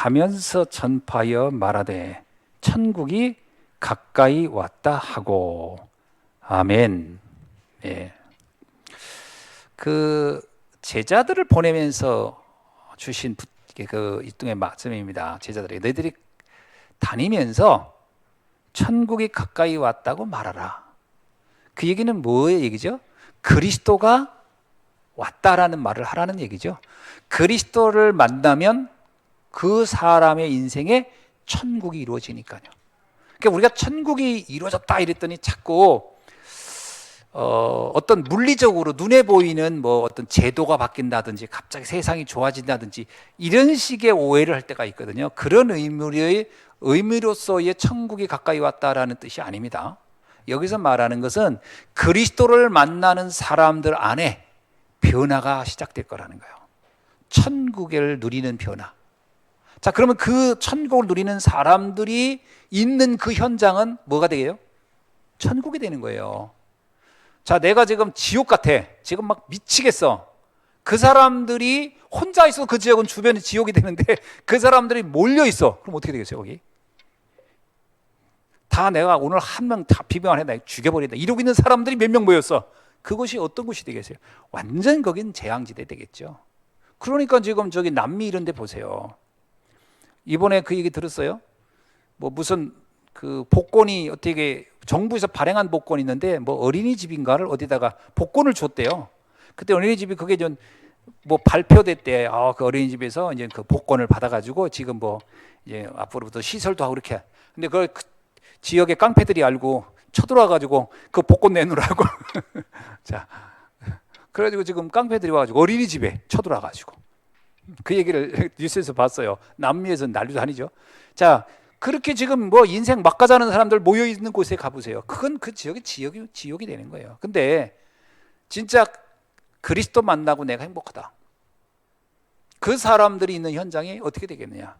가면서 전파하여 말하되 천국이 가까이 왔다 하고. 아멘. 예. 그 제자들을 보내면서 주신 그 이뚱의 말씀입니다. 제자들이 너희들이 다니면서 천국이 가까이 왔다고 말하라. 그 얘기는 뭐의 얘기죠? 그리스도가 왔다라는 말을 하라는 얘기죠. 그리스도를 만나면 그 사람의 인생에 천국이 이루어지니까요. 그러니까 우리가 천국이 이루어졌다 이랬더니 자꾸 어떤 물리적으로 눈에 보이는 뭐 어떤 제도가 바뀐다든지 갑자기 세상이 좋아진다든지 이런 식의 오해를 할 때가 있거든요. 그런 의미로서의 천국이 가까이 왔다라는 뜻이 아닙니다. 여기서 말하는 것은 그리스도를 만나는 사람들 안에 변화가 시작될 거라는 거예요. 천국을 누리는 변화. 자, 그러면 그 천국을 누리는 사람들이 있는 그 현장은 뭐가 되게요? 천국이 되는 거예요. 자, 내가 지금 지옥 같아. 지금 막 미치겠어. 그 사람들이 혼자 있어도 그 지역은 주변에 지옥이 되는데 그 사람들이 몰려 있어. 그럼 어떻게 되겠어요, 거기? 다 내가 오늘 한 명 다 비명 안에 죽여버린다. 이러고 있는 사람들이 몇 명 모였어. 그것이 어떤 곳이 되겠어요? 완전 거긴 재앙지대 되겠죠. 그러니까 지금 저기 남미 이런 데 보세요. 이번에 그 얘기 들었어요? 뭐 무슨 그 복권이 어떻게 정부에서 발행한 복권이 있는데 뭐 어린이집인가를 어디다가 복권을 줬대요. 그때 어린이집이 그게 좀 뭐 발표됐대. 그 어린이집에서 이제 그 복권을 받아가지고 지금 뭐 이제 앞으로부터 시설도 하고 이렇게. 근데 그걸 그 지역의 깡패들이 알고 쳐들어와가지고 그 복권 내놓으라고. 자, 그래가지고 지금 깡패들이 와가지고 어린이집에 쳐들어와가지고 그 얘기를 뉴스에서 봤어요. 남미에서는 난리도 아니죠. 자, 그렇게 지금 뭐 인생 막 가자는 사람들 모여 있는 곳에 가보세요. 그건 그 지역이 되는 거예요. 근데 진짜 그리스도 만나고 내가 행복하다. 그 사람들이 있는 현장이 어떻게 되겠느냐?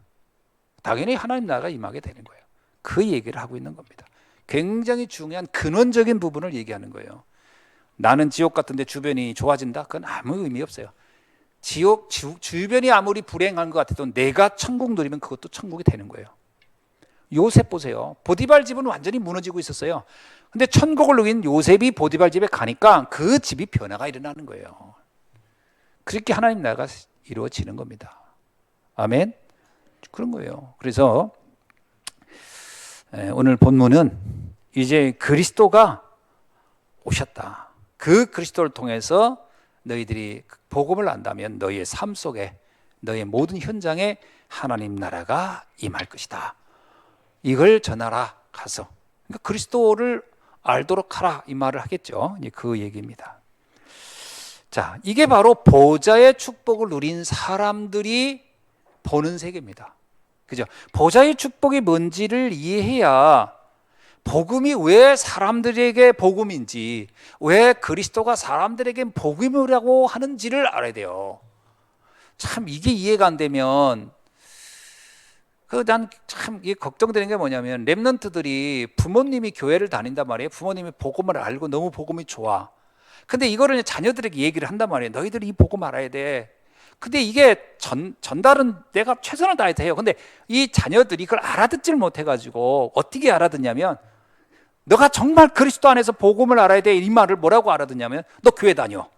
당연히 하나님 나라가 임하게 되는 거예요. 그 얘기를 하고 있는 겁니다. 굉장히 중요한 근원적인 부분을 얘기하는 거예요. 나는 지옥 같은데 주변이 좋아진다? 그건 아무 의미 없어요. 주변이 아무리 불행한 것 같아도 내가 천국 누리면 그것도 천국이 되는 거예요. 요셉 보세요. 보디발 집은 완전히 무너지고 있었어요. 근데 천국을 누린 요셉이 보디발 집에 가니까 그 집이 변화가 일어나는 거예요. 그렇게 하나님 나라가 이루어지는 겁니다. 아멘. 그런 거예요. 그래서 오늘 본문은 이제 그리스도가 오셨다. 그 그리스도를 통해서 너희들이 복음을 안다면 너희의 삶 속에 너희의 모든 현장에 하나님 나라가 임할 것이다. 이걸 전하라 가서. 그러니까 그리스도를 알도록 하라 이 말을 하겠죠. 그 얘기입니다. 자, 이게 바로 보좌의 축복을 누린 사람들이 보는 세계입니다. 그죠? 보좌의 축복이 뭔지를 이해해야 복음이 왜 사람들에게 복음인지, 왜 그리스도가 사람들에게 복음이라고 하는지를 알아야 돼요. 참 이게 이해가 안 되면 난 참 이게 걱정되는 게 뭐냐면 렘넌트들이 부모님이 교회를 다닌단 말이에요. 부모님이 복음을 알고 너무 복음이 좋아. 근데 이거를 자녀들에게 얘기를 한단 말이에요. 너희들이 이 복음 알아야 돼. 근데 이게 전달은 내가 최선을 다해서 해요. 근데 이 자녀들이 그걸 알아듣지를 못해가지고 어떻게 알아듣냐면 너가 정말 그리스도 안에서 복음을 알아야 돼. 이 말을 뭐라고 알아듣냐면 너 교회 다녀.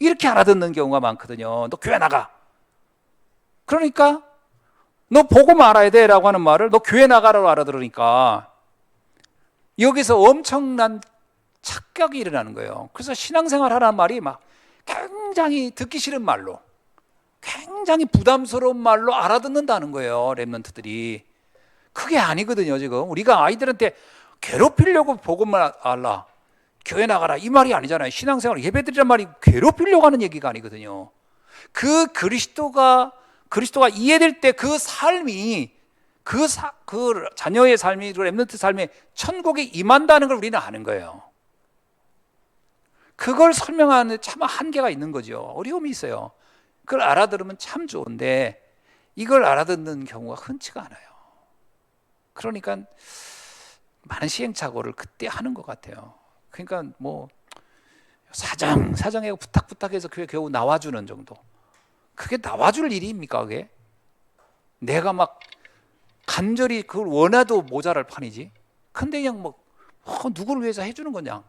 이렇게 알아듣는 경우가 많거든요. 너 교회 나가. 그러니까 너 복음 알아야 돼 라고 하는 말을 너 교회 나가라고 알아들으니까 여기서 엄청난 착각이 일어나는 거예요. 그래서 신앙생활 하라는 말이 막 굉장히 듣기 싫은 말로 굉장히 부담스러운 말로 알아듣는다는 거예요. 렘넌트들이. 그게 아니거든요. 지금 우리가 아이들한테 괴롭히려고 복음을 알라, 교회 나가라 이 말이 아니잖아요. 신앙생활 예배드리란 말이 괴롭히려고 하는 얘기가 아니거든요. 그 그리스도가 이해될 때 그 삶이 그 자녀의 삶이 렘넌트 삶에 천국에 임한다는 걸 우리는 아는 거예요. 그걸 설명하는 참 한계가 있는 거죠. 어려움이 있어요. 그걸 알아들으면 참 좋은데 이걸 알아듣는 경우가 흔치가 않아요. 그러니까 많은 시행착오를 그때 하는 것 같아요. 그러니까 뭐 사정에 부탁해서 교회 겨우 나와주는 정도. 그게 나와줄 일입니까 그게? 내가 막 간절히 그걸 원해도 모자랄 판이지. 근데 그냥 뭐 누구를 위해서 해주는 거냐?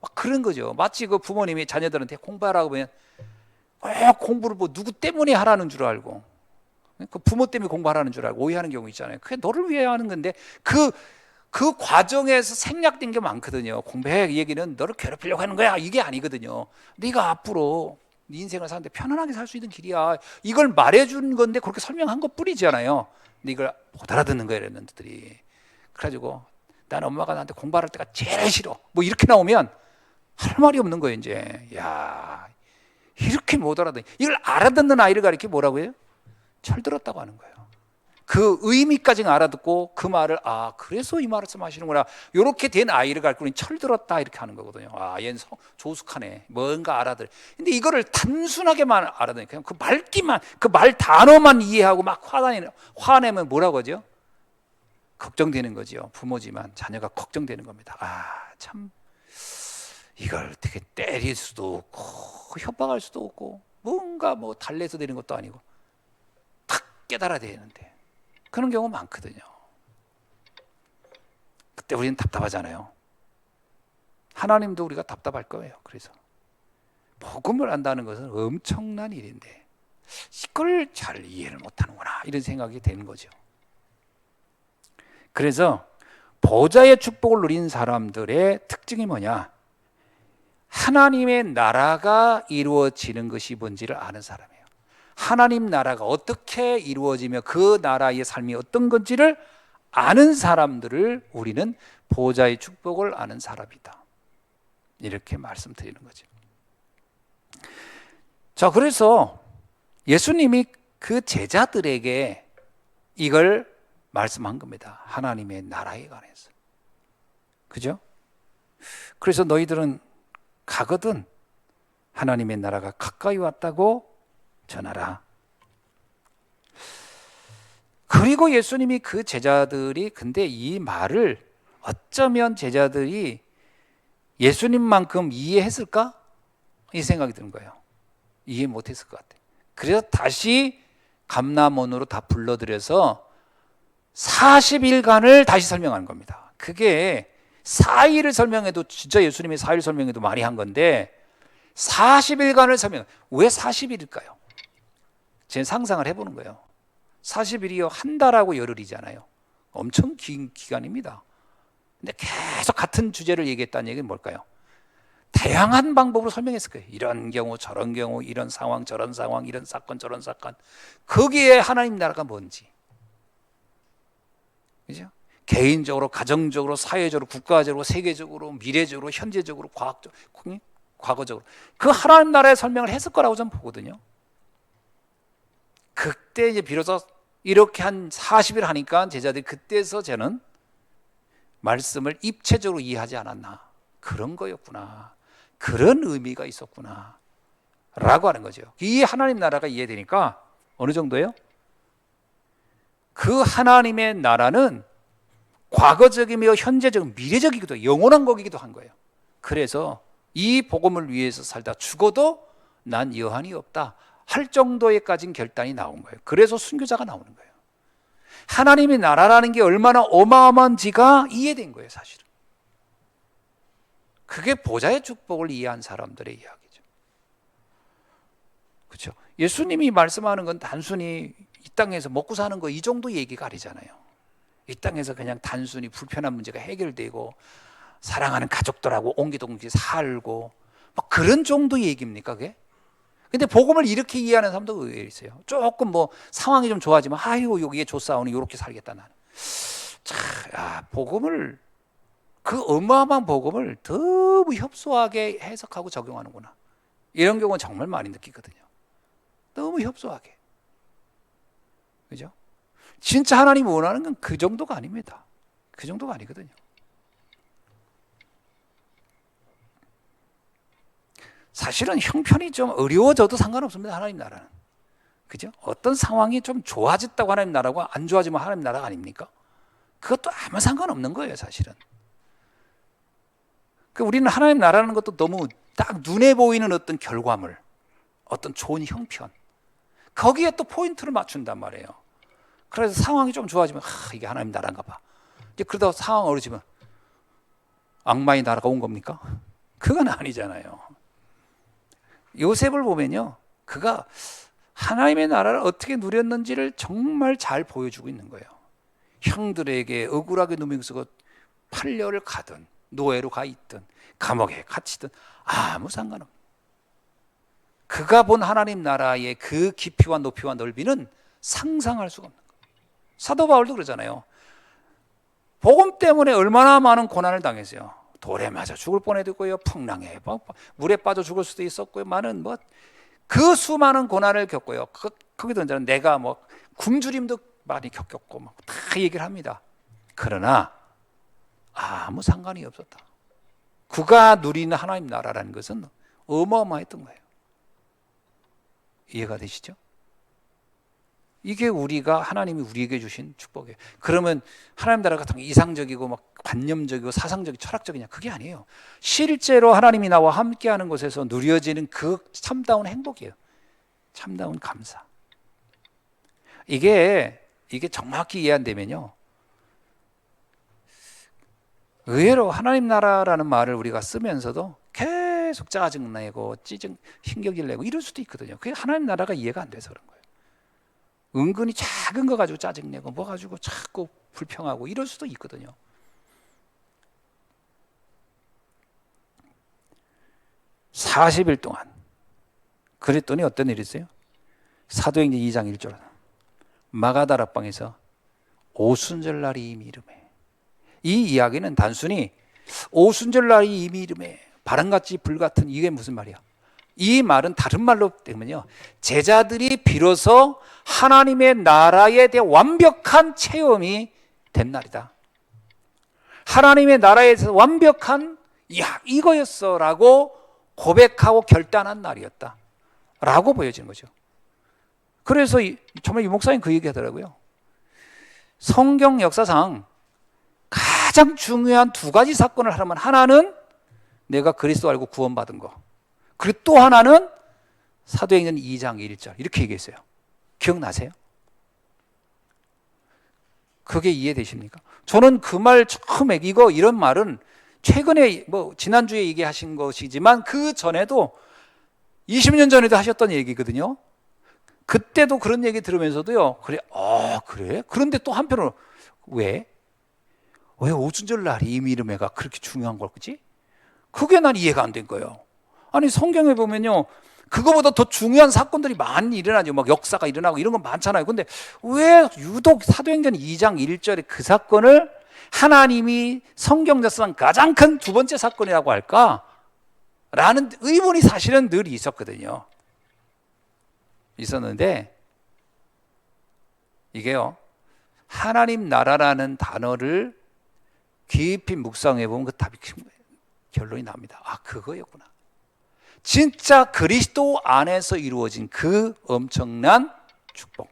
막 그런 거죠. 마치 그 부모님이 자녀들한테 공부하라고 하면 공부를 뭐 누구 때문에 하라는 줄 알고, 그 부모 때문에 공부하라는 줄 알고 오해하는 경우 있잖아요. 그게 너를 위해 하는 건데 그 과정에서 생략된 게 많거든요. 공부해 이 얘기는 너를 괴롭히려고 하는 거야 이게 아니거든요. 네가 앞으로 네 인생을 사는데 편안하게 살 수 있는 길이야. 이걸 말해준 건데 그렇게 설명한 것 뿐이잖아요. 근데 이걸 못 알아듣는 거예요, 랩런트들이. 그래가지고 난 엄마가 나한테 공부할 때가 제일 싫어. 뭐 이렇게 나오면 할 말이 없는 거예요, 이제. 야, 이렇게 못 알아듣는. 이걸 알아듣는 아이를 가리켜 뭐라고 해요? 철들었다고 하는 거예요. 그 의미까지는 알아듣고 그 말을 그래서 이 말을 하시는구나. 이렇게 된 아이를 가르치고 철들었다 이렇게 하는 거거든요. 얘는 조숙하네. 뭔가 알아들. 근데 이거를 단순하게만 알아듣는 그냥 그 말기만 그 말 단어만 이해하고 막 화내면 뭐라고 하죠? 걱정되는 거죠. 부모지만 자녀가 걱정되는 겁니다. 참 이걸 되게 때릴 수도 없고 협박할 수도 없고 뭔가 뭐 달래서 되는 것도 아니고 탁 깨달아야 되는데 그런 경우 많거든요. 그때 우리는 답답하잖아요. 하나님도 우리가 답답할 거예요. 그래서 복음을 안다는 것은 엄청난 일인데 이걸 잘 이해를 못하는구나 이런 생각이 되는 거죠. 그래서 보좌의 축복을 누린 사람들의 특징이 뭐냐? 하나님의 나라가 이루어지는 것이 뭔지를 아는 사람이에요. 하나님 나라가 어떻게 이루어지며 그 나라의 삶이 어떤 건지를 아는 사람들을 우리는 보좌의 축복을 아는 사람이다. 이렇게 말씀드리는 거죠. 자, 그래서 예수님이 그 제자들에게 이걸 말씀한 겁니다. 하나님의 나라에 관해서. 그죠? 그래서 너희들은 가거든 하나님의 나라가 가까이 왔다고 전하라. 그리고 예수님이 그 제자들이 근데 이 말을 어쩌면 제자들이 예수님만큼 이해했을까? 이 생각이 드는 거예요. 이해 못했을 것 같아요. 그래서 다시 감람원으로 다 불러들여서 40일간을 다시 설명하는 겁니다. 그게 4일을 설명해도 진짜 예수님이 4일 설명해도 많이 한 건데 40일간을 설명. 왜 40일일까요? 제 상상을 해보는 거예요. 40일이요 한 달하고 열흘이잖아요. 엄청 긴 기간입니다. 근데 계속 같은 주제를 얘기했다는 얘기는 뭘까요? 다양한 방법으로 설명했을 거예요. 이런 경우 저런 경우 이런 상황 저런 상황 이런 사건 저런 사건. 거기에 하나님 나라가 뭔지. 그죠? 개인적으로 가정적으로 사회적으로 국가적으로 세계적으로 미래적으로 현재적으로 과학적으로 과거적으로 그 하나님 나라의 설명을 했을 거라고 저는 보거든요. 그때 이제 비로소 이렇게 한 40일 하니까 제자들이 그때서 저는 말씀을 입체적으로 이해하지 않았나. 그런 거였구나. 그런 의미가 있었구나. 라고 하는 거죠. 이 하나님 나라가 이해되니까 어느 정도예요? 그 하나님의 나라는 과거적이며 현재적, 미래적이기도 해요. 영원한 거기도 한 거예요. 그래서 이 복음을 위해서 살다 죽어도 난 여한이 없다 할 정도에까지는 결단이 나온 거예요. 그래서 순교자가 나오는 거예요. 하나님의 나라라는 게 얼마나 어마어마한지가 이해된 거예요, 사실은. 그게 보좌의 축복을 이해한 사람들의 이야기죠. 그렇죠? 예수님이 말씀하는 건 단순히 이 땅에서 먹고 사는 거 이 정도 얘기가 아니잖아요. 이 땅에서 그냥 단순히 불편한 문제가 해결되고 사랑하는 가족들하고 옹기종기 살고 막 그런 정도 얘기입니까 그게? 근데 복음을 이렇게 이해하는 사람도 의외로 있어요. 조금 뭐 상황이 좀 좋아지면 아이고 여기에 좋사오니 이렇게 살겠다 나는. 참, 복음을 그 어마어마한 복음을 너무 협소하게 해석하고 적용하는구나. 이런 경우는 정말 많이 느끼거든요. 너무 협소하게. 그죠? 진짜 하나님이 원하는 건 그 정도가 아닙니다. 그 정도가 아니거든요. 사실은 형편이 좀 어려워져도 상관없습니다. 하나님 나라는. 그죠? 어떤 상황이 좀 좋아졌다고 하나님 나라고 안 좋아지면 하나님 나라가 아닙니까? 그것도 아무 상관없는 거예요, 사실은. 우리는 하나님 나라는 것도 너무 딱 눈에 보이는 어떤 결과물, 어떤 좋은 형편, 거기에 또 포인트를 맞춘단 말이에요. 그래서 상황이 좀 좋아지면 이게 하나님 나라인가 봐. 이제 그러다 상황 어려지면 악마의 나라가 온 겁니까? 그건 아니잖아요. 요셉을 보면요, 그가 하나님의 나라를 어떻게 누렸는지를 정말 잘 보여주고 있는 거예요. 형들에게 억울하게 누명쓰고 판례를 가든 노예로 가 있든 감옥에 갇히든 아무 상관없는, 그가 본 하나님 나라의 그 깊이와 높이와 넓이는 상상할 수가 없는 거예요. 사도 바울도 그러잖아요. 복음 때문에 얼마나 많은 고난을 당했어요. 돌에 맞아 죽을 뻔했고요, 풍랑에 물에 빠져 죽을 수도 있었고요, 많은 그 수많은 고난을 겪고요. 거기도 이제 내가 굶주림도 많이 겪었고 다 얘기를 합니다. 그러나 아무 상관이 없었다. 그가 누리는 하나님 나라라는 것은 어마어마했던 거예요. 이해가 되시죠? 이게 우리가 하나님이 우리에게 주신 축복이에요. 그러면 하나님 나라 같은 게 이상적이고 관념적이고 사상적이고 철학적이냐? 그게 아니에요. 실제로 하나님이 나와 함께하는 곳에서 누려지는 그 참다운 행복이에요. 참다운 감사. 이게 정확히 이해 안 되면요, 의외로 하나님 나라라는 말을 우리가 쓰면서도 계속 짜증내고 신경질 내고 이럴 수도 있거든요. 그게 하나님 나라가 이해가 안 돼서 그런 거예요. 은근히 작은 거 가지고 짜증내고 뭐 가지고 자꾸 불평하고 이럴 수도 있거든요. (40일) 동안 그랬더니 어떤 일이 있어요? 사도행전 2장 1절, 마가다락방에서 오순절날이 이미 이르매. 이 이야기는 단순히 오순절날이 이미 이르매, 바람같이 불같은, 이게 무슨 말이야? 이 말은 다른 말로 되면요, 제자들이 비로소 하나님의 나라에 대한 완벽한 체험이 된 날이다. 하나님의 나라에서 완벽한 이거였어 라고 고백하고 결단한 날이었다 라고 보여지는 거죠. 그래서 정말 이 목사님 그 얘기 하더라고요. 성경 역사상 가장 중요한 두 가지 사건을 하려면, 하나는 내가 그리스도 알고 구원받은 거, 그리고 또 하나는 사도행전 2장 1절, 이렇게 얘기했어요. 기억나세요? 그게 이해되십니까? 저는 그 말 처음에 이런 말은 최근에 지난주에 얘기하신 것이지만 그 전에도 20년 전에도 하셨던 얘기거든요. 그때도 그런 얘기 들으면서도요, 그래? 그런데 또 한편으로 왜 오순절 날이 이미 이름에가 그렇게 중요한 걸지? 그게 난 이해가 안 된 거예요. 아니, 성경에 보면요, 그거보다 더 중요한 사건들이 많이 일어나죠. 역사가 일어나고 이런 건 많잖아요. 근데 왜 유독 사도행전 2장 1절에 그 사건을 하나님이 성경 역사상 가장 큰 두 번째 사건이라고 할까? 라는 의문이 사실은 늘 있었는데, 이게요, 하나님 나라라는 단어를 깊이 묵상해 보면 그 답이 결론이 납니다. 그거였구나. 진짜 그리스도 안에서 이루어진 그 엄청난 축복.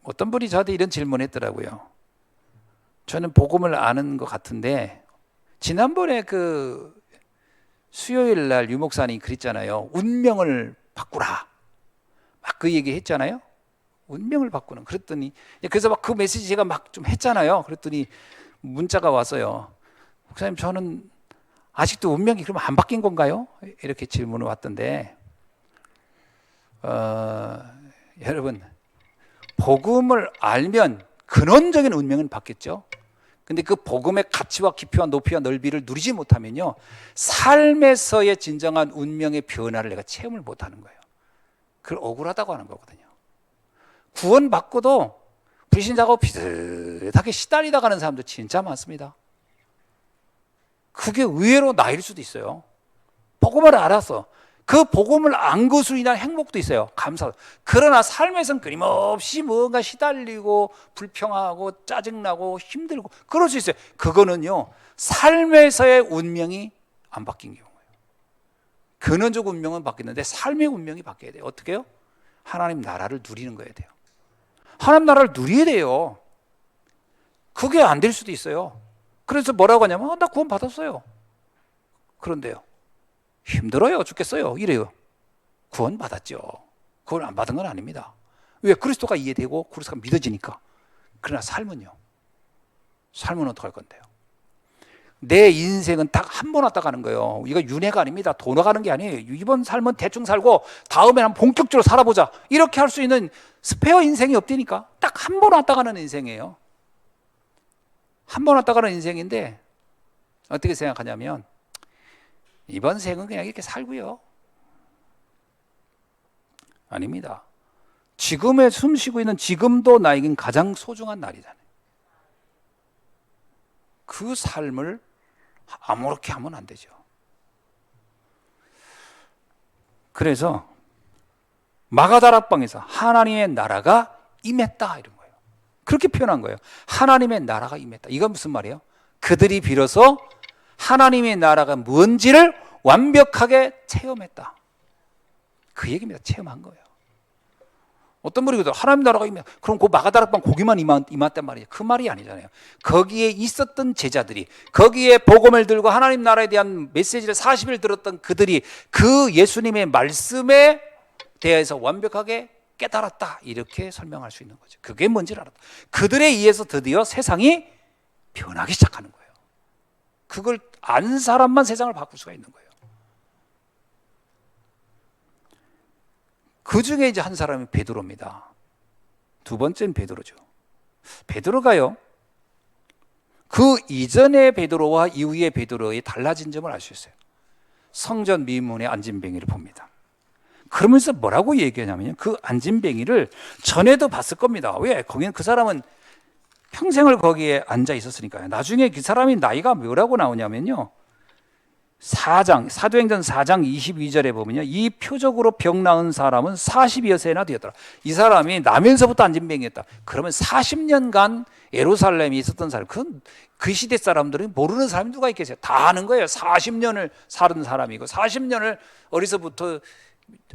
어떤 분이 저한테 이런 질문을 했더라고요. 저는 복음을 아는 것 같은데, 지난번에 그 수요일 날 유 목사님이 그랬잖아요. 운명을 바꾸라. 그 얘기 했잖아요. 운명을 바꾸는. 그랬더니, 그래서 그 메시지 제가 좀 했잖아요. 그랬더니 문자가 왔어요. 목사님, 저는 아직도 운명이 그러면 안 바뀐 건가요? 이렇게 질문을 왔던데, 여러분, 복음을 알면 근원적인 운명은 바뀌었죠. 근데 그 복음의 가치와 깊이와 높이와 넓이를 누리지 못하면요, 삶에서의 진정한 운명의 변화를 내가 체험을 못하는 거예요. 그걸 억울하다고 하는 거거든요. 구원받고도 불신자고 비슷하게 시달리다 가는 사람도 진짜 많습니다. 그게 의외로 나일 수도 있어요. 복음을 알아서 그 복음을 안 것으로 인한 행복도 있어요. 감사하고. 그러나 삶에서는 끊임없이 뭔가 시달리고 불평하고 짜증나고 힘들고 그럴 수 있어요. 그거는요, 삶에서의 운명이 안 바뀐 경우예요. 근원적 운명은 바뀌는데 삶의 운명이 바뀌어야 돼요. 어떻게 해요? 하나님 나라를 누리는 거야 돼요. 하나님 나라를 누려야 돼요. 그게 안 될 수도 있어요. 그래서 뭐라고 하냐면, 나 구원 받았어요. 그런데요, 힘들어요, 죽겠어요, 이래요. 구원받았죠. 구원 안 받은 건 아닙니다. 왜? 그리스도가 이해되고 그리스도가 믿어지니까. 그러나 삶은요? 삶은 어떡할 건데요? 내 인생은 딱 한 번 왔다 가는 거예요. 이거 윤회가 아닙니다. 도너 가는 게 아니에요. 이번 삶은 대충 살고 다음에 한번 본격적으로 살아보자. 이렇게 할 수 있는 스페어 인생이 없다니까. 딱 한 번 왔다 가는 인생이에요. 한 번 왔다 가는 인생인데 어떻게 생각하냐면 이번 생은 그냥 이렇게 살고요. 아닙니다. 지금에 숨 쉬고 있는 지금도 나에겐 가장 소중한 날이잖아요. 그 삶을 아무렇게 하면 안 되죠. 그래서 마가다락방에서 하나님의 나라가 임했다 이런 거예요. 그렇게 표현한 거예요. 하나님의 나라가 임했다. 이건 무슨 말이에요? 그들이 비로소 하나님의 나라가 뭔지를 완벽하게 체험했다. 그 얘기입니다. 체험한 거예요. 어떤 분이 그러죠. 하나님 나라가 임했다. 그럼 그 마가다락방 고기만 임했단 말이에요. 그 말이 아니잖아요. 거기에 있었던 제자들이, 거기에 복음을 들고 하나님 나라에 대한 메시지를 40일 들었던 그들이 그 예수님의 말씀에 대해서 완벽하게 깨달았다. 이렇게 설명할 수 있는 거죠. 그게 뭔지를 알았다. 그들에 의해서 드디어 세상이 변하기 시작하는 거예요. 그걸 안 사람만 세상을 바꿀 수가 있는 거예요. 그 중에 이제 한 사람이 베드로입니다. 두 번째는 베드로죠. 베드로가요, 그 이전의 베드로와 이후의 베드로의 달라진 점을 알 수 있어요. 성전 미문에 안진뱅이를 봅니다. 그러면서 뭐라고 얘기하냐면요, 그 안진뱅이를 전에도 봤을 겁니다. 왜? 거기는 그 사람은 평생을 거기에 앉아 있었으니까요. 나중에 그 사람이 나이가 뭐라고 나오냐면요, 사도행전 4장 22절에 보면요, 이 표적으로 병 나은 사람은 40여 세나 되었더라. 이 사람이 나면서부터 안진뱅이였다. 그러면 40년간 예루살렘에 있었던 사람, 그 시대 사람들은 모르는 사람이 누가 있겠어요? 다 아는 거예요. 40년을 살은 사람이고 40년을 어려서부터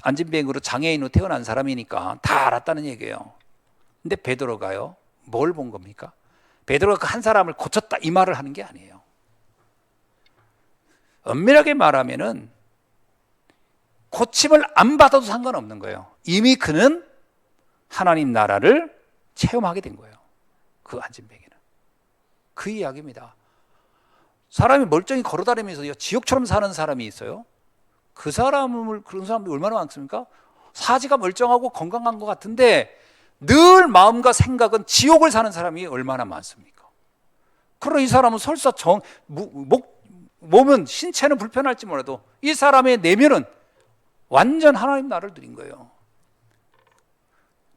안진뱅이로 장애인으로 태어난 사람이니까 다 알았다는 얘기예요. 근데 베드로가요, 뭘 본 겁니까? 베드로가 한 사람을 고쳤다 이 말을 하는 게 아니에요. 엄밀하게 말하면은 고침을 안 받아도 상관없는 거예요. 이미 그는 하나님 나라를 체험하게 된 거예요. 그 안진뱅이는. 그 이야기입니다. 사람이 멀쩡히 걸어다니면서 지옥처럼 사는 사람이 있어요. 그런 사람들이 얼마나 많습니까? 사지가 멀쩡하고 건강한 것 같은데 늘 마음과 생각은 지옥을 사는 사람이 얼마나 많습니까? 그러나 이 사람은 설사 몸은 신체는 불편할지 몰라도 이 사람의 내면은 완전 하나님 나라를 드린 거예요.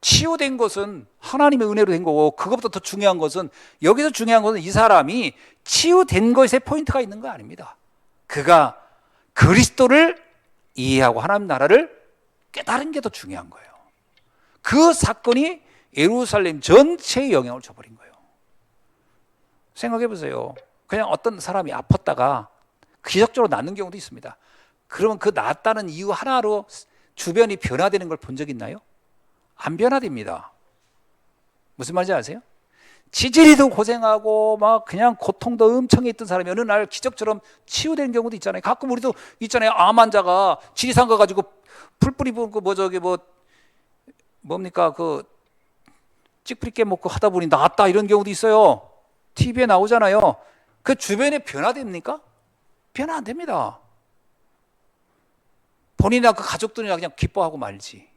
치유된 것은 하나님의 은혜로 된 거고, 그것보다 더 중요한 것은, 여기서 중요한 것은 이 사람이 치유된 것에 포인트가 있는 거 아닙니다. 그가 그리스도를 이해하고 하나님 나라를 깨달은 게 더 중요한 거예요. 그 사건이 예루살렘 전체에 영향을 줘버린 거예요. 생각해 보세요. 그냥 어떤 사람이 아팠다가 기적적으로 낫는 경우도 있습니다. 그러면 그 낫다는 이유 하나로 주변이 변화되는 걸 본 적 있나요? 안 변화됩니다. 무슨 말인지 아세요? 지질이도 고생하고 막 그냥 고통도 엄청 있던 사람이 어느 날 기적처럼 치유되는 경우도 있잖아요. 가끔 우리도 있잖아요. 암 환자가 지리산 가가지고 풀뿌리 붓고 뭡니까 그 찌푸리깨 먹고 하다 보니 나았다 이런 경우도 있어요. TV에 나오잖아요. 그 주변에 변화됩니까? 변화 안 됩니다. 본인이나 그 가족들이나 그냥 기뻐하고 말지.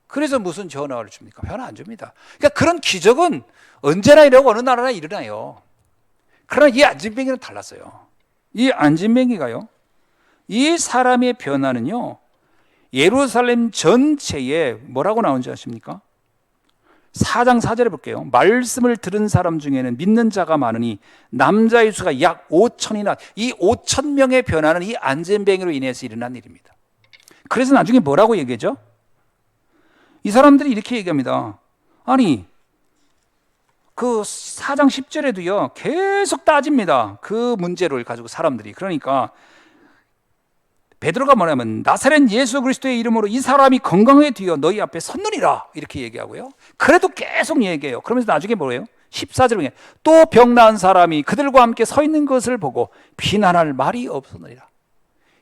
그래서 무슨 전화를 줍니까? 변화 안 줍니다. 그러니까 그런 기적은 언제나 이러고 어느 나라나 일어나요. 그러나 이 안진뱅이는 달랐어요. 이 안진뱅이가요, 이 사람의 변화는요, 예루살렘 전체에 뭐라고 나오는지 아십니까? 4장 4절에 볼게요. 말씀을 들은 사람 중에는 믿는 자가 많으니 남자의 수가 약 5천이나, 이 5천 명의 변화는 이 안진뱅이로 인해서 일어난 일입니다. 그래서 나중에 뭐라고 얘기하죠? 이 사람들이 이렇게 얘기합니다. 아니, 그 4장 10절에도요, 계속 따집니다. 그 문제를 가지고 사람들이. 그러니까 베드로가 뭐냐면 나사렛 예수 그리스도의 이름으로 이 사람이 건강하게 되어 너희 앞에 섰느니라 이렇게 얘기하고요. 그래도 계속 얘기해요. 그러면서 나중에 뭐예요? 14절에 또 병 나은 사람이 그들과 함께 서 있는 것을 보고 비난할 말이 없었느니라.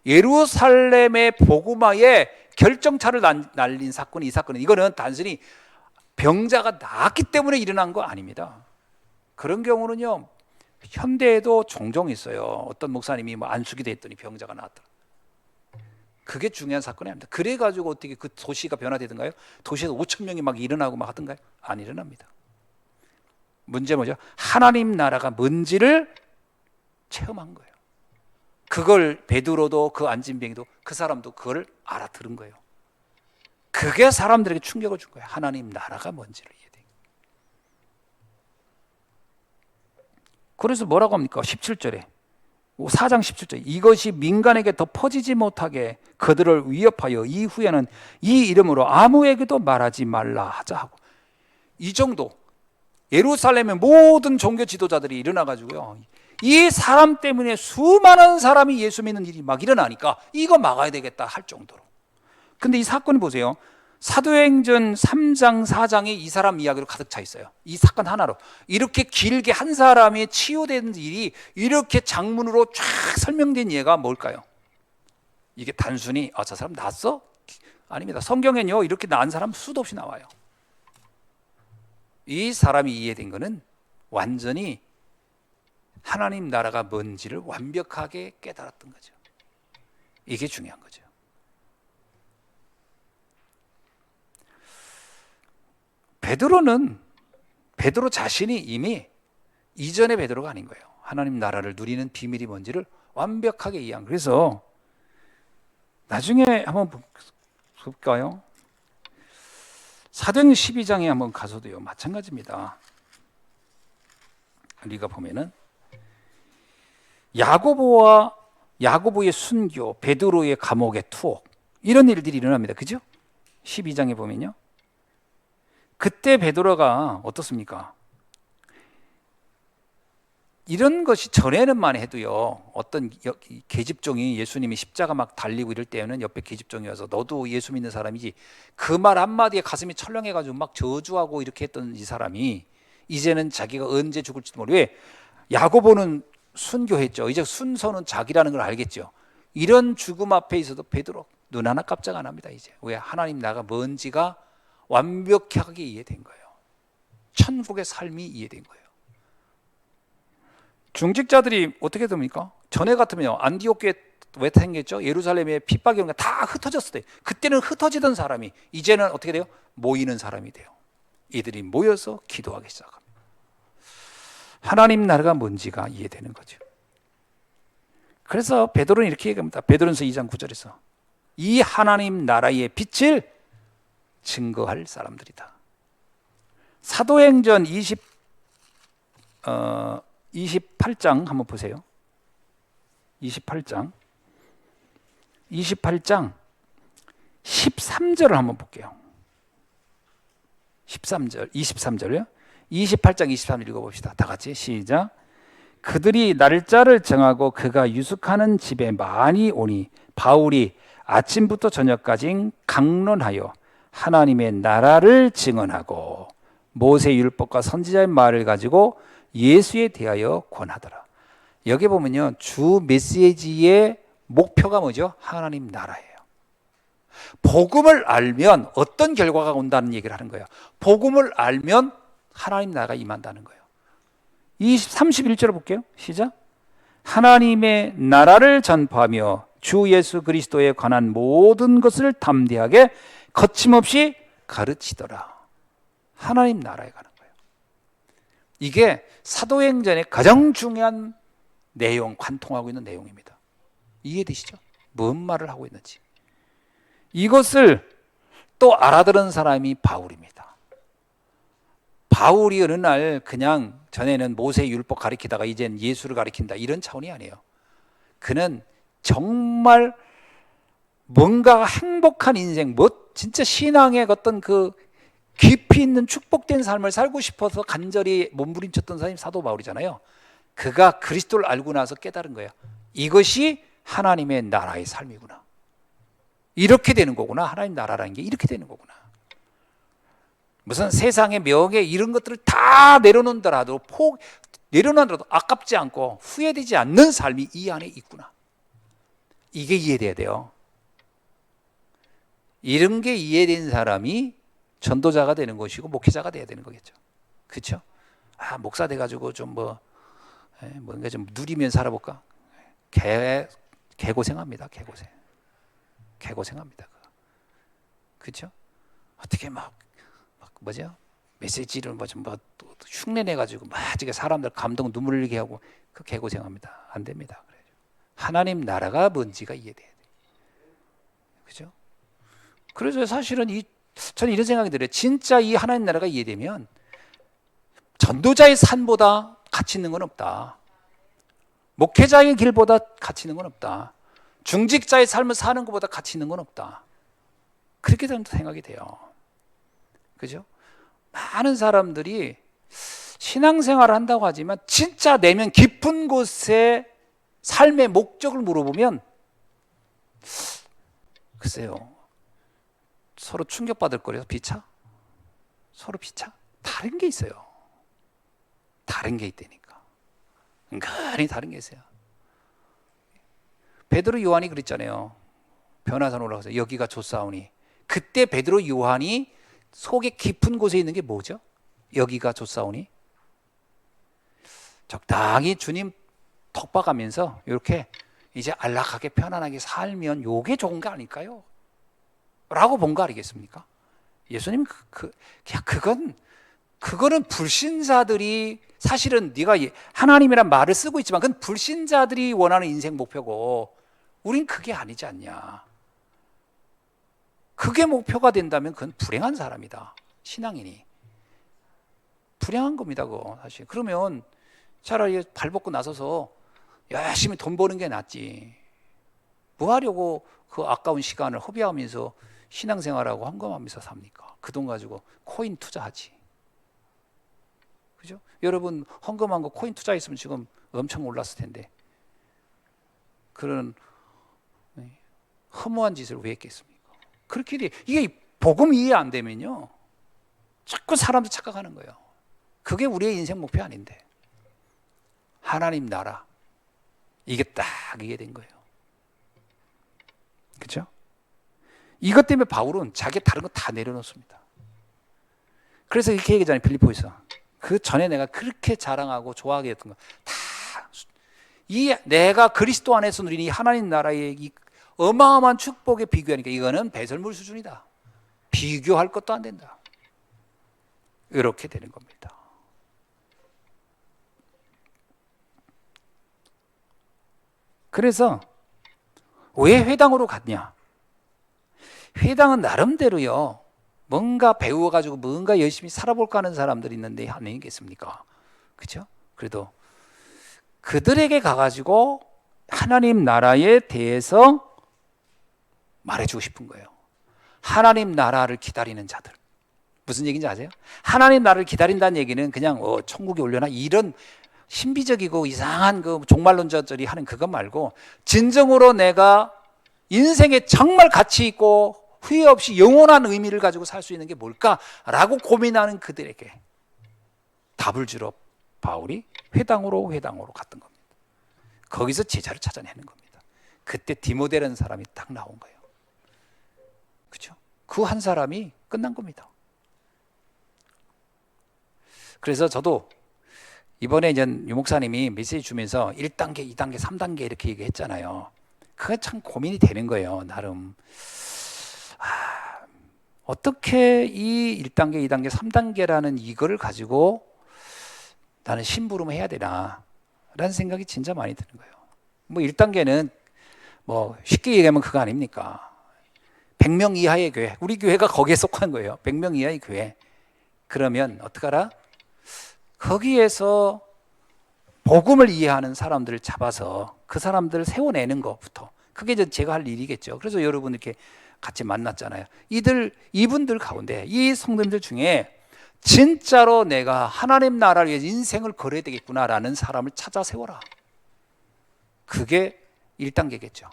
예루살렘의 복음화에 결정차를 날린 사건이 이 사건은 이거는 단순히 병자가 나았기 때문에 일어난 거 아닙니다. 그런 경우는요 현대에도 종종 있어요. 어떤 목사님이 뭐 안수기 됐더니 병자가 나왔더라. 그게 중요한 사건이 아닙니다. 그래가지고 어떻게 그 도시가 변화되던가요? 도시에서 5천 명이 막 일어나고 막 하던가요? 안 일어납니다. 문제 뭐죠? 하나님 나라가 뭔지를 체험한 거예요. 그걸 베드로도 그 안진뱅이도 그 사람도 그걸 알아들은 거예요. 그게 사람들에게 충격을 준 거예요. 하나님 나라가 뭔지를 이해돼. 그래서 뭐라고 합니까? 17절에 4장 17절 이것이 민간에게 더 퍼지지 못하게 그들을 위협하여 이후에는 이 이름으로 아무에게도 말하지 말라 하자 하고 이 정도 예루살렘의 모든 종교 지도자들이 일어나가지고요 이 사람 때문에 수많은 사람이 예수 믿는 일이 막 일어나니까 이거 막아야 되겠다 할 정도로. 근데 이 사건이 보세요. 사도행전 3장 4장에 이 사람 이야기로 가득 차 있어요. 이 사건 하나로 이렇게 길게 한 사람이 치유된 일이 이렇게 장문으로 쫙 설명된 예가 뭘까요? 이게 단순히 저 사람 낫어? 아닙니다. 성경에는요 이렇게 나은 사람 수도 없이 나와요. 이 사람이 이해된 거는 완전히 하나님 나라가 뭔지를 완벽하게 깨달았던 거죠. 이게 중요한 거죠. 베드로 자신이 이미 이전의 베드로가 아닌 거예요. 하나님 나라를 누리는 비밀이 뭔지를 완벽하게 이해한 거예요. 그래서 나중에 한번 볼까요? 사도행전 12장에 한번 가서도요 마찬가지입니다. 우리가 보면은 야고보의 순교, 베드로의 감옥의 투옥 이런 일들이 일어납니다. 그죠? 12장에 보면요. 그때 베드로가 어떻습니까? 이런 것이 전에는만 해도요 어떤 계집종이 예수님이 십자가 막 달리고 이럴 때는 옆에 계집종이 와서 너도 예수 믿는 사람이지 그 말 한마디에 가슴이 철렁해가지고 막 저주하고 이렇게 했던 이 사람이 이제는 자기가 언제 죽을지도 모르고 왜 야고보는 순교했죠. 이제 순서는 자기라는 걸 알겠죠. 이런 죽음 앞에 있어도 베드로 눈 하나 깜짝 안 합니다. 이제 왜 하나님 나가 뭔지가 완벽하게 이해된 거예요. 천국의 삶이 이해된 거예요. 중직자들이 어떻게 됩니까? 전에 같으면요 안디옥 교회 왜 생겼죠? 예루살렘에 핍박이 오니까 다 흩어졌을 때 그때는 흩어지던 사람이 이제는 어떻게 돼요? 모이는 사람이 돼요. 이들이 모여서 기도하기 시작합니다. 하나님 나라가 뭔지가 이해되는 거죠. 그래서 베드로는 이렇게 얘기합니다. 베드로전서 2장 9절에서 이 하나님 나라의 빛을 증거할 사람들이다. 사도행전 28장 한번 보세요. 28장 13절을 한번 볼게요. 23절이요. 28장 23절 읽어봅시다. 다 같이 시작. 그들이 날짜를 정하고 그가 유숙하는 집에 많이 오니 바울이 아침부터 저녁까지 강론하여 하나님의 나라를 증언하고 모세 율법과 선지자의 말을 가지고 예수에 대하여 권하더라. 여기 보면요 주 메시지의 목표가 뭐죠? 하나님 나라예요. 복음을 알면 어떤 결과가 온다는 얘기를 하는 거예요. 복음을 알면 하나님 나라가 임한다는 거예요. 31절을 볼게요. 시작. 하나님의 나라를 전파하며 주 예수 그리스도에 관한 모든 것을 담대하게 거침없이 가르치더라. 하나님 나라에 관한 거예요. 이게 사도행전의 가장 중요한 내용, 관통하고 있는 내용입니다. 이해되시죠? 뭔 말을 하고 있는지. 이것을 또 알아들은 사람이 바울입니다. 바울이 어느 날 그냥 전에는 모세 율법 가리키다가 이제는 예수를 가리킨다 이런 차원이 아니에요. 그는 정말 뭔가 행복한 인생, 진짜 신앙의 어떤 그 깊이 있는 축복된 삶을 살고 싶어서 간절히 몸부림쳤던 사람이 사도 바울이잖아요. 그가 그리스도를 알고 나서 깨달은 거예요. 이것이 하나님의 나라의 삶이구나. 이렇게 되는 거구나. 하나님 나라라는 게 이렇게 되는 거구나. 무슨 세상의 명예 이런 것들을 다 내려놓더라도 내려놓더라도 아깝지 않고 후회되지 않는 삶이 이 안에 있구나. 이게 이해돼야 돼요. 이런 게 이해된 사람이 전도자가 되는 것이고 목회자가 돼야 되는 거겠죠. 그렇죠? 아, 목사 돼가지고 좀 뭔가 좀 누리면 살아볼까? 개고생합니다. 개고생합니다. 그렇죠? 어떻게 막 뭐죠? 메시지를 좀 흉내 내가지고 막 사람들 감동 눈물 흘리게 하고 그 개고생합니다. 안 됩니다. 하나님 나라가 뭔지가 이해돼야 돼. 그죠? 그래서 사실은 저는 이런 생각이 들어요. 진짜 이 하나님 나라가 이해되면 전도자의 산보다 가치 있는 건 없다. 목회자의 길보다 가치 있는 건 없다. 중직자의 삶을 사는 것보다 가치 있는 건 없다. 그렇게 저는 생각이 돼요. 그죠? 많은 사람들이 신앙생활을 한다고 하지만 진짜 내면 깊은 곳에 삶의 목적을 물어보면 글쎄요, 서로 충격받을 거래요. 비차? 서로 비차? 다른 게 있어요. 다른 게 있다니까. 은근히 다른 게 있어요. 베드로 요한이 그랬잖아요. 변화산 올라가서 여기가 좋사오니. 그때 베드로 요한이 속에 깊은 곳에 있는 게 뭐죠? 여기가 좋사오니. 적당히 주님 턱박하면서 이렇게 이제 안락하게 편안하게 살면 요게 좋은 거 아닐까요? 라고 본 거 아니겠습니까? 예수님 그거는 불신자들이 사실은 네가 하나님이란 말을 쓰고 있지만 그건 불신자들이 원하는 인생 목표고 우린 그게 아니지 않냐. 그게 목표가 된다면 그건 불행한 사람이다. 신앙인이. 불행한 겁니다. 그거 사실. 그러면 차라리 발벗고 나서서 열심히 돈 버는 게 낫지. 뭐 하려고 그 아까운 시간을 허비하면서 신앙생활하고 헌금하면서 삽니까? 그 돈 가지고 코인 투자하지. 그죠? 여러분 헌금한 거 코인 투자했으면 지금 엄청 올랐을 텐데 그런 허무한 짓을 왜 했겠습니까? 그렇게 돼. 이게 복음 이해 안 되면요 자꾸 사람들 착각하는 거예요. 그게 우리의 인생 목표 아닌데 하나님 나라 이게 딱 이해된 거예요. 그렇죠? 이것 때문에 바울은 자기 다른 거 다 내려놓습니다. 그래서 이렇게 얘기하잖아요. 빌립보에서 그 전에 내가 그렇게 자랑하고 좋아하게 했던 거 다 내가 그리스도 안에서 누리는 이 하나님 나라의 이 어마어마한 축복에 비교하니까 이거는 배설물 수준이다. 비교할 것도 안 된다. 이렇게 되는 겁니다. 그래서 왜 회당으로 갔냐? 회당은 나름대로요. 뭔가 배워가지고 뭔가 열심히 살아볼까 하는 사람들이 있는데 아니겠습니까? 그렇죠? 그래도 그들에게 가가지고 하나님 나라에 대해서 말해주고 싶은 거예요. 하나님 나라를 기다리는 자들. 무슨 얘기인지 아세요? 하나님 나라를 기다린다는 얘기는 그냥 천국에 올려나 이런 신비적이고 이상한 그 종말론자들이 하는 그것 말고 진정으로 내가 인생에 정말 가치 있고 후회 없이 영원한 의미를 가지고 살 수 있는 게 뭘까라고 고민하는 그들에게 답을 주러 바울이 회당으로 갔던 겁니다. 거기서 제자를 찾아내는 겁니다. 그때 디모데라는 사람이 딱 나온 거예요. 그렇죠? 그 한 사람이 끝난 겁니다. 그래서 저도 이번에 이제 유 목사님이 메시지 주면서 1단계, 2단계, 3단계 이렇게 얘기했잖아요. 그게 참 고민이 되는 거예요. 나름 어떻게 이 1단계, 2단계, 3단계라는 이거를 가지고 나는 심부름을 해야 되나 라는 생각이 진짜 많이 드는 거예요. 뭐 1단계는 뭐 쉽게 얘기하면 그거 아닙니까? 100명 이하의 교회, 우리 교회가 거기에 속한 거예요. 100명 이하의 교회. 그러면 어떡하라? 거기에서 복음을 이해하는 사람들을 잡아서 그 사람들을 세워내는 것부터 그게 제가 할 일이겠죠. 그래서 여러분 이렇게 같이 만났잖아요. 이분들 가운데 이 성도님들 중에 진짜로 내가 하나님 나라를 위해서 인생을 걸어야 되겠구나라는 사람을 찾아 세워라. 그게 1단계겠죠.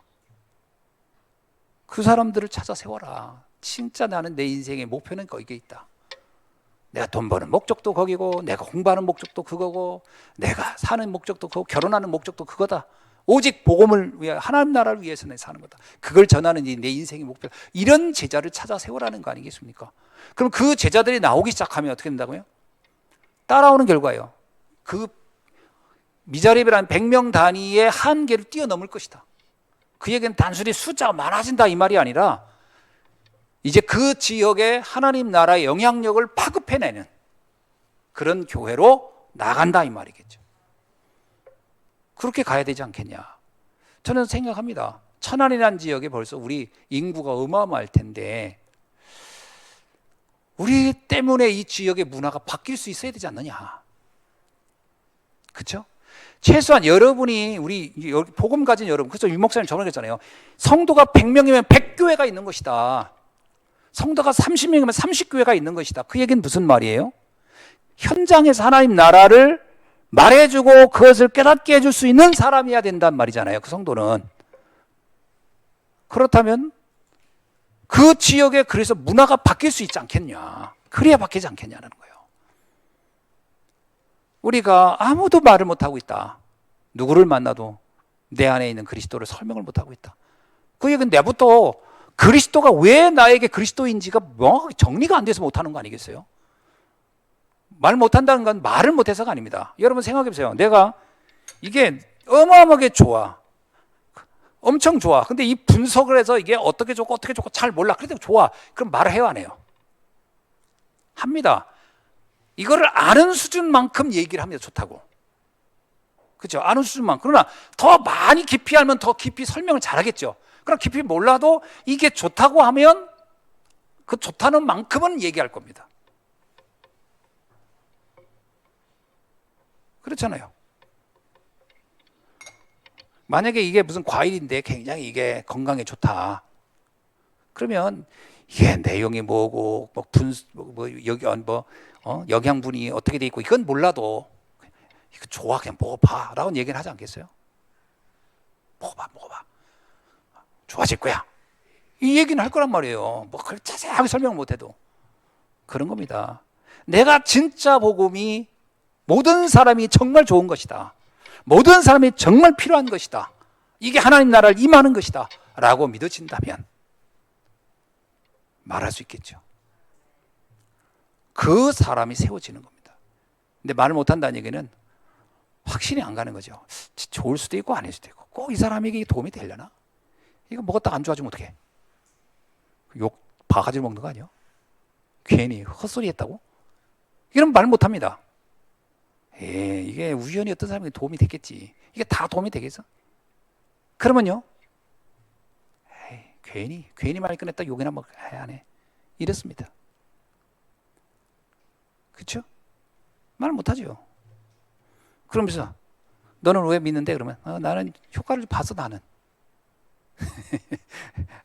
그 사람들을 찾아 세워라. 진짜 나는 내 인생의 목표는 거기에 있다. 내가 돈 버는 목적도 거기고 내가 공부하는 목적도 그거고 내가 사는 목적도 그거 결혼하는 목적도 그거다. 오직 복음을 위해 하나님 나라를 위해서 내 사는 거다. 그걸 전하는 내 인생의 목표. 이런 제자를 찾아 세우라는 거 아니겠습니까? 그럼 그 제자들이 나오기 시작하면 어떻게 된다고요? 따라오는 결과예요. 그 미자립이라는 100명 단위의 한계를 뛰어넘을 것이다. 그 얘기는 단순히 숫자가 많아진다 이 말이 아니라 이제 그 지역에 하나님 나라의 영향력을 파급해내는 그런 교회로 나간다 이 말이겠죠. 그렇게 가야 되지 않겠냐. 저는 생각합니다. 천안이라는 지역에 벌써 우리 인구가 어마어마할 텐데 우리 때문에 이 지역의 문화가 바뀔 수 있어야 되지 않느냐. 그렇죠? 최소한 여러분이 우리 복음 가진 여러분, 그래서 유 목사님 저번에 그랬잖아요. 성도가 100명이면 100교회가 있는 것이다. 성도가 30명이면 30교회가 있는 것이다. 그 얘기는 무슨 말이에요? 현장에서 하나님 나라를 말해주고 그것을 깨닫게 해줄 수 있는 사람이어야 된단 말이잖아요. 그 성도는. 그렇다면 그 지역에 그래서 문화가 바뀔 수 있지 않겠냐. 그래야 바뀌지 않겠냐는 거예요. 우리가 아무도 말을 못하고 있다. 누구를 만나도 내 안에 있는 그리스도를 설명을 못하고 있다. 그 얘기는 내부터 그리스도가 왜 나에게 그리스도인지가 명확하게 정리가 안 돼서 못하는 거 아니겠어요? 말 못한다는 건 말을 못해서가 아닙니다. 여러분 생각해 보세요. 내가 이게 어마어마하게 좋아. 엄청 좋아. 근데 이 분석을 해서 이게 어떻게 좋고 잘 몰라. 그래도 좋아. 그럼 말을 해요, 안 해요? 합니다. 이거를 아는 수준만큼 얘기를 합니다. 좋다고. 그렇죠? 아는 수준만큼. 그러나 더 많이 깊이 알면 더 깊이 설명을 잘하겠죠. 그러나 깊이 몰라도 이게 좋다고 하면 그 좋다는 만큼은 얘기할 겁니다. 그렇잖아요. 만약에 이게 무슨 과일인데 굉장히 이게 건강에 좋다. 그러면 이게 내용이 뭐고 영양분이 어떻게 돼 있고 이건 몰라도 이거 좋아 그냥 먹어봐 라고 얘기를 하지 않겠어요? 먹어봐 좋아질 거야 이 얘기는 할 거란 말이에요. 뭐 그걸 자세하게 설명을 못해도 그런 겁니다. 내가 진짜 복음이 모든 사람이 정말 좋은 것이다. 모든 사람이 정말 필요한 것이다. 이게 하나님 나라를 임하는 것이다 라고 믿어진다면 말할 수 있겠죠. 그 사람이 세워지는 겁니다. 근데 말을 못한다는 얘기는 확신이 안 가는 거죠. 좋을 수도 있고 아닐 수도 있고 꼭 이 사람에게 도움이 되려나? 이거 먹었다 안 좋아지면 어떡해? 욕 바가지를 먹는 거 아니야? 괜히 헛소리 했다고? 이런 말 못합니다. 이게 우연히 어떤 사람에게 도움이 되겠지. 이게 다 도움이 되겠어? 그러면요 괜히 말 꺼냈다 욕이나 뭐 안 해. 이렇습니다. 그렇죠? 말 못하죠. 그러면서 너는 왜 믿는데? 그러면 나는 효과를 봤어. 나는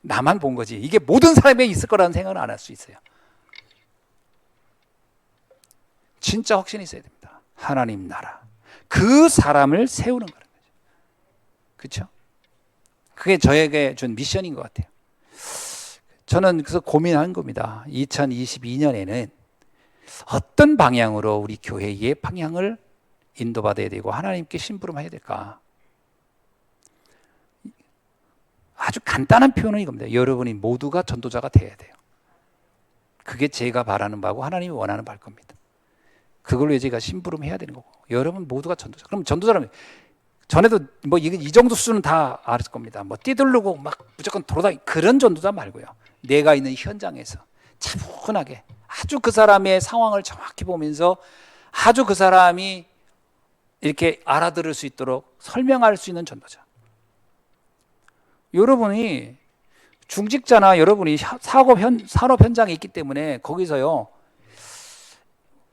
나만 본 거지. 이게 모든 사람에게 있을 거라는 생각은 안 할 수 있어요. 진짜 확신이 있어야 됩니다. 하나님 나라 그 사람을 세우는 거는 거죠. 그렇죠? 그게 저에게 준 미션인 것 같아요. 저는 그래서 고민한 겁니다. 2022년에는 어떤 방향으로 우리 교회의 방향을 인도받아야 되고 하나님께 심부름해야 될까? 아주 간단한 표현은 이겁니다. 여러분이 모두가 전도자가 돼야 돼요. 그게 제가 바라는 바고 하나님이 원하는 바일 겁니다. 그걸로 제가 심부름해야 되는 거고 여러분 모두가 전도자. 그럼 전도자라면 전에도 뭐 이 정도 수준은 다 알았을 겁니다. 뭐 뛰들르고 막 무조건 돌아다니 그런 전도자 말고요. 내가 있는 현장에서 차분하게 아주 그 사람의 상황을 정확히 보면서 아주 그 사람이 이렇게 알아들을 수 있도록 설명할 수 있는 전도자. 여러분이 중직자나 여러분이 산업 현장에 있기 때문에 거기서요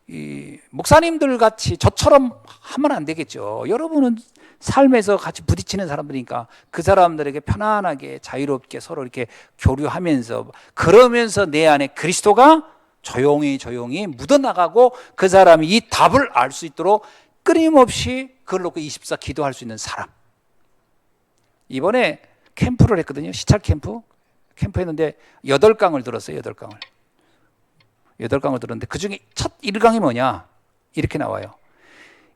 이 목사님들 같이 저처럼 하면 안 되겠죠. 여러분은 삶에서 같이 부딪히는 사람들이니까 그 사람들에게 편안하게 자유롭게 서로 이렇게 교류하면서 그러면서 내 안에 그리스도가 조용히 묻어나가고 그 사람이 이 답을 알 수 있도록 끊임없이 그걸 놓고 24 기도할 수 있는 사람. 이번에 캠프를 했거든요. 시찰 캠프 했는데 8강을 들었어요. 8강을 들었는데 그중에 첫 1강이 뭐냐? 이렇게 나와요.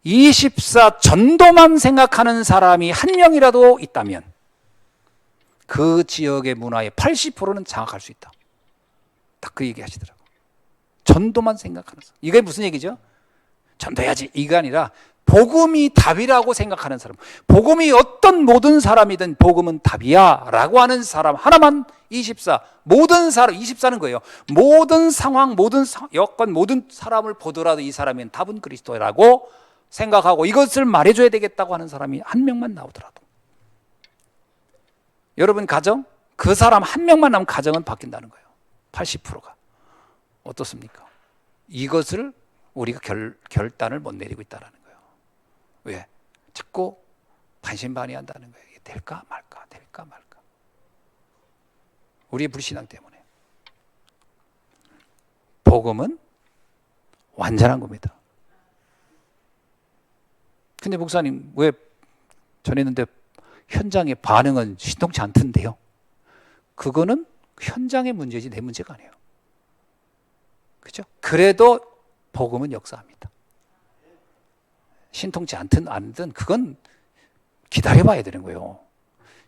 24 전도만 생각하는 사람이 한 명이라도 있다면 그 지역의 문화의 80%는 장악할 수 있다. 딱 그 얘기 하시더라고요. 전도만 생각하는 사람. 이게 무슨 얘기죠? 전도해야지 이게 아니라 복음이 답이라고 생각하는 사람, 복음이 어떤 모든 사람이든 복음은 답이야 라고 하는 사람 하나만 24, 모든 사람, 24는 거예요. 모든 상황, 모든 여건, 모든 사람을 보더라도 이 사람은 답은 그리스도라고 생각하고 이것을 말해줘야 되겠다고 하는 사람이 한 명만 나오더라도, 여러분 가정, 그 사람 한 명만 나오면 가정은 바뀐다는 거예요. 80%가. 어떻습니까? 이것을 우리가 결단을 못 내리고 있다는 거예요. 왜? 자꾸 반신반의한다는 거예요. 이게 될까 말까, 될까 말까. 우리의 불신앙 때문에. 복음은 완전한 겁니다. 근데 목사님 왜 전했는데 현장의 반응은 신통치 않던데요? 그거는 현장의 문제지 내 문제가 아니에요. 그렇죠? 그래도 복음은 역사합니다. 신통치 않든 그건 기다려봐야 되는 거예요.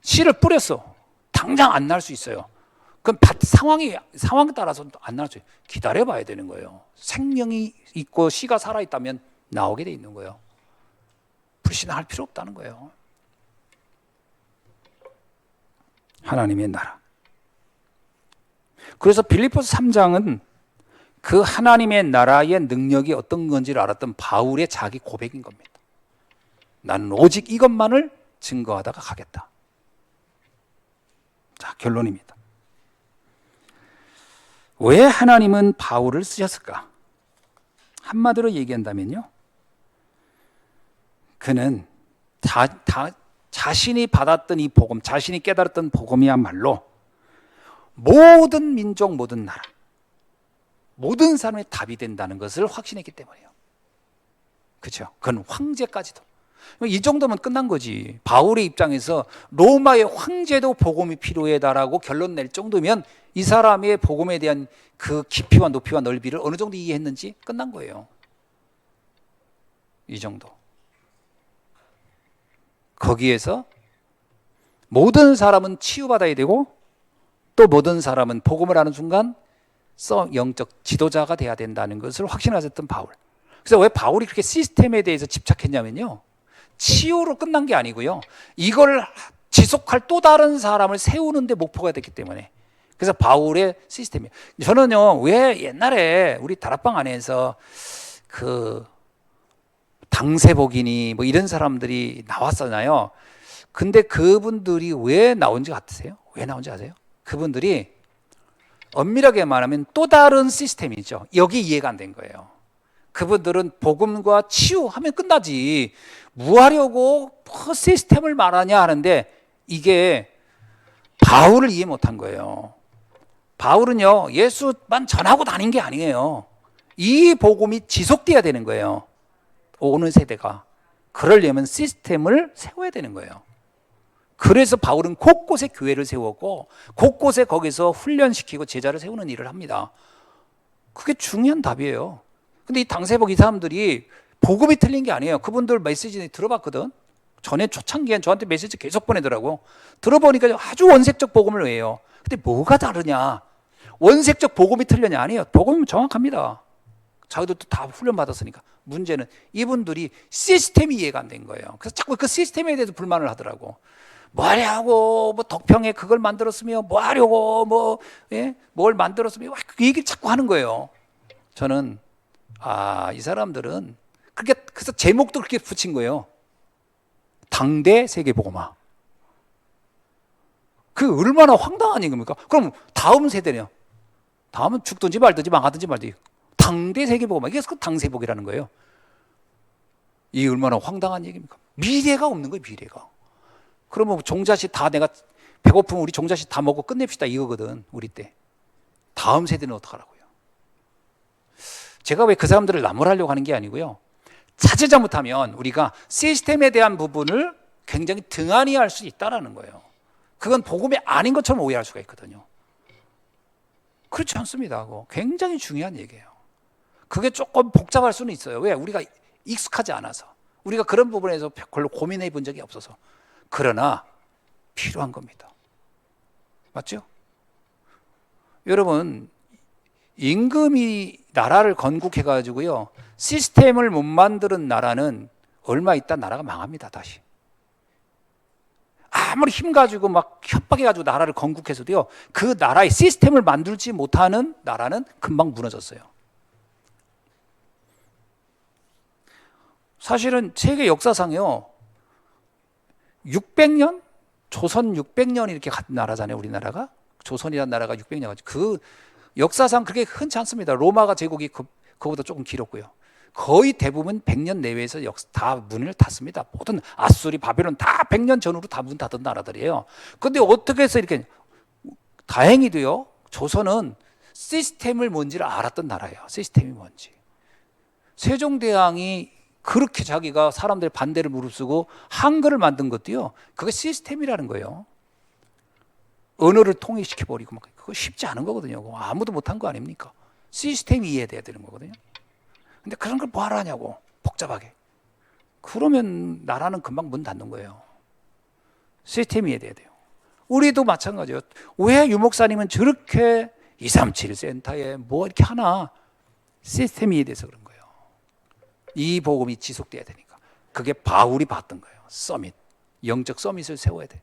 씨를 뿌렸어. 당장 안 날 수 있어요. 그럼 상황에 따라서 안 날 수 있어요. 기다려봐야 되는 거예요. 생명이 있고 씨가 살아있다면 나오게 돼 있는 거예요. 불신할 필요 없다는 거예요. 하나님의 나라. 그래서 빌립보서 3장은 그 하나님의 나라의 능력이 어떤 건지를 알았던 바울의 자기 고백인 겁니다. 나는 오직 이것만을 증거하다가 가겠다. 자, 결론입니다. 왜 하나님은 바울을 쓰셨을까? 한마디로 얘기한다면요, 그는 자신이 받았던 이 복음, 자신이 깨달았던 복음이야말로 모든 민족, 모든 나라, 모든 사람의 답이 된다는 것을 확신했기 때문이에요. 그렇죠? 그건 황제까지도. 이 정도면 끝난 거지. 바울의 입장에서 로마의 황제도 복음이 필요하다라고 결론 낼 정도면 이 사람의 복음에 대한 그 깊이와 높이와 넓이를 어느 정도 이해했는지 끝난 거예요. 이 정도. 거기에서 모든 사람은 치유받아야 되고 또 모든 사람은 복음을 하는 순간 영적 지도자가 돼야 된다는 것을 확신하셨던 바울. 그래서 왜 바울이 그렇게 시스템에 대해서 집착했냐면요, 치유로 끝난 게 아니고요, 이걸 지속할 또 다른 사람을 세우는 데 목표가 됐기 때문에. 그래서 바울의 시스템이에요. 저는요, 왜 옛날에 우리 다락방 안에서 그 당세복이니 뭐 이런 사람들이 나왔었나요? 근데 그분들이 왜 나온지 같으세요? 왜 나온지 아세요? 그분들이 엄밀하게 말하면 또 다른 시스템이죠. 여기 이해가 안 된 거예요. 그분들은 복음과 치유하면 끝나지, 뭐 하려고 시스템을 말하냐 하는데, 이게 바울을 이해 못한 거예요. 바울은요, 예수만 전하고 다닌 게 아니에요. 이 복음이 지속돼야 되는 거예요. 오는 세대가. 그러려면 시스템을 세워야 되는 거예요. 그래서 바울은 곳곳에 교회를 세웠고 곳곳에 거기서 훈련시키고 제자를 세우는 일을 합니다. 그게 중요한 답이에요. 근데 이 당세복 이 사람들이 복음이 틀린 게 아니에요. 그분들 메시지 들어봤거든. 전에 초창기엔 저한테 메시지 계속 보내더라고. 들어보니까 아주 원색적 복음을 해요. 근데 뭐가 다르냐? 원색적 복음이 틀렸냐? 아니에요. 복음은 정확합니다. 자기들도 다 훈련받았으니까. 문제는 이분들이 시스템이 이해가 안 된 거예요. 그래서 자꾸 그 시스템에 대해서 불만을 하더라고. 뭐 하려고 뭐 덕평에 그걸 만들었으며 뭐 하려고 뭘 만들었으며 그 얘기를 자꾸 하는 거예요. 저는 이 사람들은 그래서 제목도 그렇게 붙인 거예요. 당대 세계복음화. 그 얼마나 황당한 얘기입니까? 그럼 다음 세대는요? 다음은 죽든지 말든지 망하든지 말든지 당대 세계복음화. 이게 당세복이라는 거예요. 이게 얼마나 황당한 얘기입니까? 미래가 없는 거예요. 미래가. 그러면 종자씨 다 내가 배고프면 우리 종자씨 다 먹고 끝냅시다 이거거든. 우리 때. 다음 세대는 어떡하라고요? 제가 왜 그 사람들을 나무라려고 하는 게 아니고요, 자칫 잘못하면 우리가 시스템에 대한 부분을 굉장히 등한히 할 수 있다는 거예요. 그건 복음이 아닌 것처럼 오해할 수가 있거든요. 그렇지 않습니다. 그거 굉장히 중요한 얘기예요. 그게 조금 복잡할 수는 있어요. 왜? 우리가 익숙하지 않아서. 우리가 그런 부분에서 별로 고민해 본 적이 없어서. 그러나 필요한 겁니다. 맞죠? 여러분, 임금이 나라를 건국해 가지고요, 시스템을 못 만드는 나라는 얼마 있다 나라가 망합니다. 다시. 아무리 힘 가지고 막 협박해 가지고 나라를 건국해서도요, 그 나라의 시스템을 만들지 못하는 나라는 금방 무너졌어요. 사실은 세계 역사상에요, 600년? 조선 600년 이렇게 같은 나라잖아요, 우리나라가. 조선이라는 나라가 600년. 그 역사상 그렇게 흔치 않습니다. 로마가 제국이 그거보다 조금 길었고요. 거의 대부분 100년 내외에서 다 문을 닫습니다. 모든 아수리, 바벨론 다 100년 전후로 다 문 닫은 나라들이에요. 그런데 어떻게 해서 이렇게, 다행히도요, 조선은 시스템을 뭔지를 알았던 나라예요. 시스템이 뭔지. 세종대왕이 그렇게 자기가 사람들의 반대를 무릅쓰고 한글을 만든 것도요, 그게 시스템이라는 거예요. 언어를 통일시켜버리고 막, 그거 쉽지 않은 거거든요. 아무도 못한 거 아닙니까? 시스템이 이해돼야 되는 거거든요. 근데 그런 걸 뭐하러 하냐고, 복잡하게. 그러면 나라는 금방 문 닫는 거예요. 시스템이 이해돼야 돼요. 우리도 마찬가지예요. 왜 유목사님은 저렇게 237 센터에 뭐 이렇게 하나? 시스템이 이해돼서 그런 거예요. 이 복음이 지속돼야 되니까. 그게 바울이 봤던 거예요. 서밋, 영적 서밋을 세워야 돼.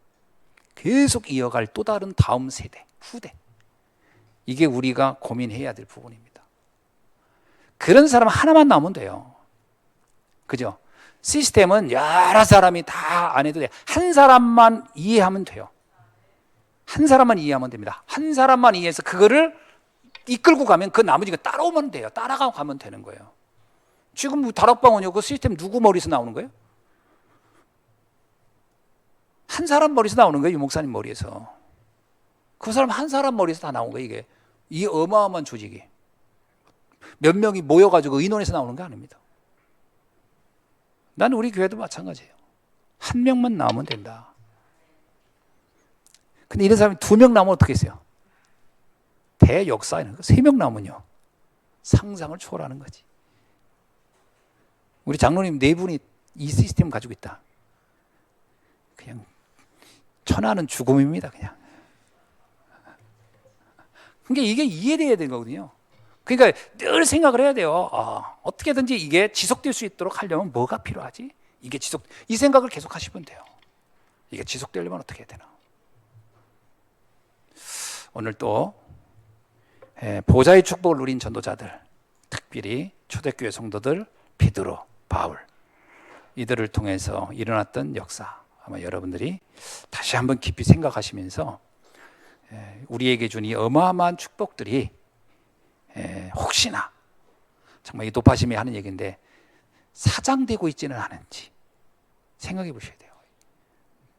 계속 이어갈 또 다른 다음 세대, 후대. 이게 우리가 고민해야 될 부분입니다. 그런 사람 하나만 나오면 돼요. 그죠? 시스템은 여러 사람이 다 안 해도 돼. 한 사람만 이해하면 돼요. 한 사람만 이해하면 됩니다. 한 사람만 이해해서 그거를 이끌고 가면 그 나머지가 따라오면 돼요. 따라가고 가면 되는 거예요. 지금 다락방은요, 그 시스템 누구 머리에서 나오는 거예요? 한 사람 머리에서 나오는 거예요. 유목사님 머리에서. 그 사람 한 사람 머리에서 다 나온 거예요. 이게 이 어마어마한 조직이 몇 명이 모여가지고 의논해서 나오는 게 아닙니다. 난 우리 교회도 마찬가지예요. 한 명만 나오면 된다. 근데 이런 사람이 2명 나오면 어떻게 했어요? 대역사에는 3명 나오면요, 상상을 초월하는 거지. 우리 장로님 4분이 이 시스템 가지고 있다. 그냥 천하는 죽음입니다. 그냥. 그러니까 이게 이해돼야 되는 거거든요. 그러니까 늘 생각을 해야 돼요. 어떻게든지 이게 지속될 수 있도록 하려면 뭐가 필요하지? 이 생각을 계속 하시면 돼요. 이게 지속되려면 어떻게 해야 되나? 오늘 또 보좌의 축복을 누린 전도자들, 특별히 초대교회 성도들, 베드로, 바울, 이들을 통해서 일어났던 역사, 아마 여러분들이 다시 한번 깊이 생각하시면서 우리에게 준 이 어마어마한 축복들이 혹시나 정말 이 높아심이 하는 얘기인데 사장되고 있지는 않은지 생각해 보셔야 돼요.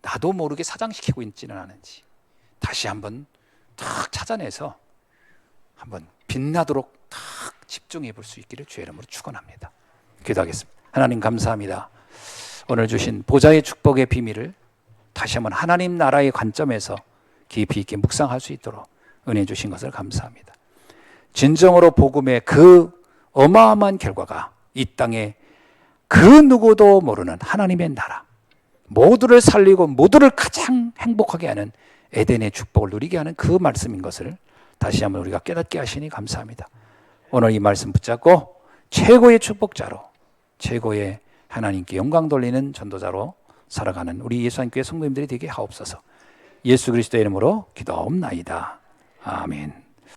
나도 모르게 사장시키고 있지는 않은지 다시 한번 탁 찾아내서 한번 빛나도록 탁 집중해 볼 수 있기를 주의 이름으로 축원합니다. 기도하겠습니다. 하나님 감사합니다. 오늘 주신 보좌의 축복의 비밀을 다시 한번 하나님 나라의 관점에서 깊이 있게 묵상할 수 있도록 은혜 주신 것을 감사합니다. 진정으로 복음의 그 어마어마한 결과가 이 땅에 그 누구도 모르는 하나님의 나라, 모두를 살리고 모두를 가장 행복하게 하는 에덴의 축복을 누리게 하는 그 말씀인 것을 다시 한번 우리가 깨닫게 하시니 감사합니다. 오늘 이 말씀 붙잡고 최고의 축복자로, 최고의 하나님께 영광 돌리는 전도자로 살아가는 우리 예수님교회 성도님들이 되게 하옵소서. 예수 그리스도의 이름으로 기도하옵나이다. 아멘.